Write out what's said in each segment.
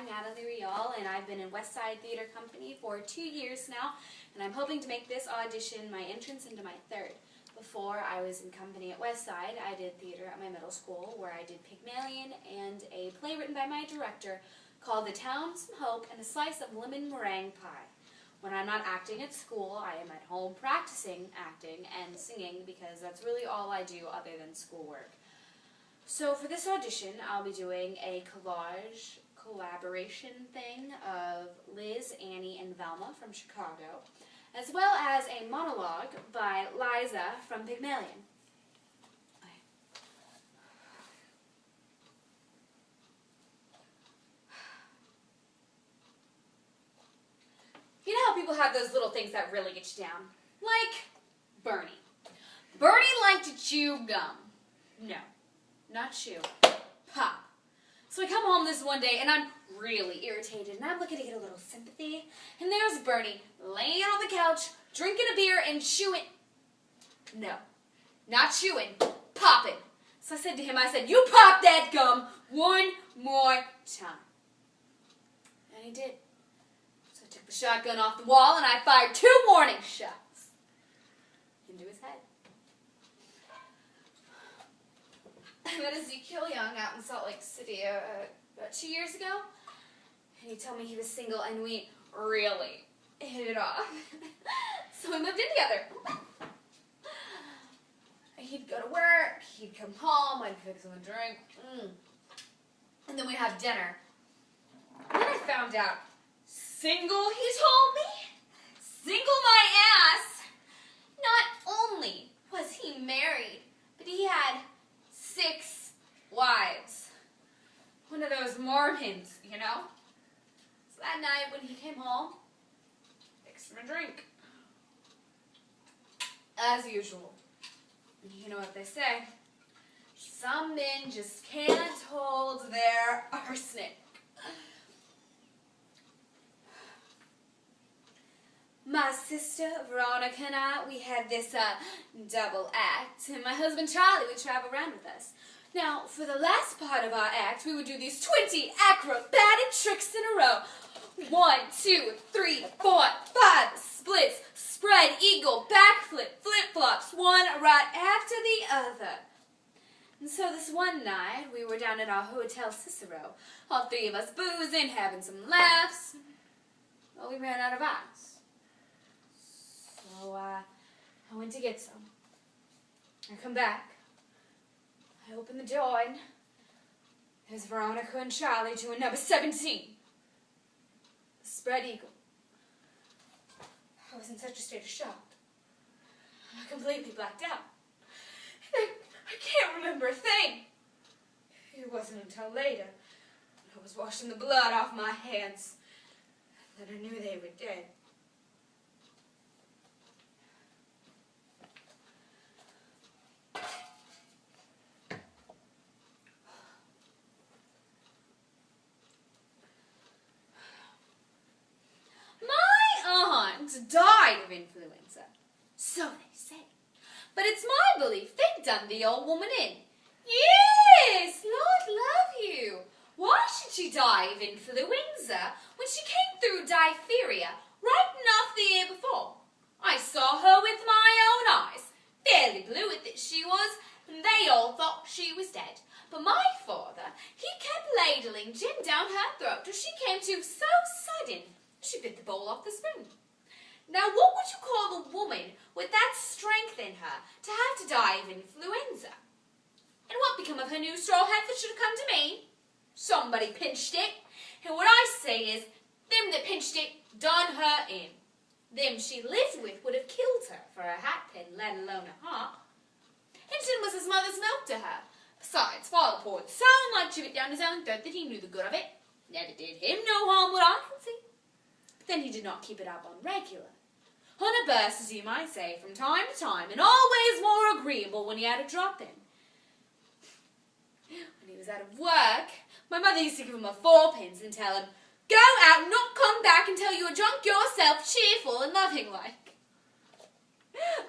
Natalie Rial, and I've been in West Side Theater Company for 2 years now, and I'm hoping to make this audition my entrance into my third. Before I was in company at West Side, I did theater at my middle school, where I did Pygmalion and a play written by my director called The Town, Some Hope, and a Slice of Lemon Meringue Pie. When I'm not acting at school, I am at home practicing acting and singing because that's really all I do other than schoolwork. So for this audition, I'll be doing a collage collaboration thing of Liz, Annie, and Velma from Chicago, as well as a monologue by Liza from Pygmalion. You know how people have those little things that really get you down? Like Bernie. Bernie liked to chew gum. No, not chew. Pop. So I come home this one day and I'm really irritated and I'm looking to get a little sympathy. And there's Bernie laying on the couch, drinking a beer and chewing. No, not chewing, popping. So I said to him, you pop that gum one more time. And he did. So I took the shotgun off the wall and I fired 2 warning shots into his head. I met Ezekiel Young out in Salt Lake City about 2 years ago, and he told me he was single, and we really hit it off. So we moved in together. He'd go to work, he'd come home, I'd fix him a drink, and then we'd have dinner. And then I found out, single, he told me, single my ass. Not only was he married, but he had 6 wives. One of those Mormons, you know? So that night when he came home, fixed him a drink. As usual. You know what they say. Some men just can't hold their arsenic. My sister, Veronica, and I, we had this double act, and my husband Charlie would travel around with us. Now, for the last part of our act, we would do these 20 acrobatic tricks in a row. 1, 2, 3, 4, 5, splits, spread, eagle, backflip, flip-flops, one right after the other. And so this one night, we were down at our Hotel Cicero, all 3 of us boozing, having some laughs. Well, we ran out of ice. So I went to get some. I come back. I open the door and there's Veronica and Charlie doing number 17. The spread eagle. I was in such a state of shock. I completely blacked out. I can't remember a thing. It wasn't until later, when I was washing the blood off my hands, that I knew they were dead. Died of influenza. So they say. But it's my belief they'd done the old woman in. Yes, Lord love you. Why should she die of influenza when she came through diphtheria right enough the year before? I saw her with my own eyes. Fairly blue with it she was, and they all thought she was dead. But my father, he kept ladling gin down her throat till she came to so sudden she bit the bowl off the spoon. Now, what would you call a woman with that strength in her to have to die of influenza? And what become of her new straw hat that should have come to me? Somebody pinched it. And what I say is, them that pinched it done her in. Them she lived with would have killed her for a hat pin, let alone a heart. Hinton was his mother's milk to her. Besides, father poured so much of it down his own throat that he knew the good of it. Never did him no harm, what I can see. But then he did not keep it up on regular. On a burst, as you might say, from time to time, and always more agreeable when he had a drop in. When he was out of work, my mother used to give him a 4-pence and tell him, go out and not come back until you are drunk yourself, cheerful and loving like.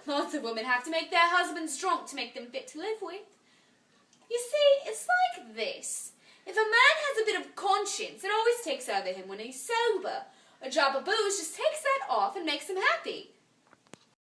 Lots of women have to make their husbands drunk to make them fit to live with. You see, it's like this. If a man has a bit of conscience, it always takes over him when he's sober. A drop of booze just takes that off and makes him happy.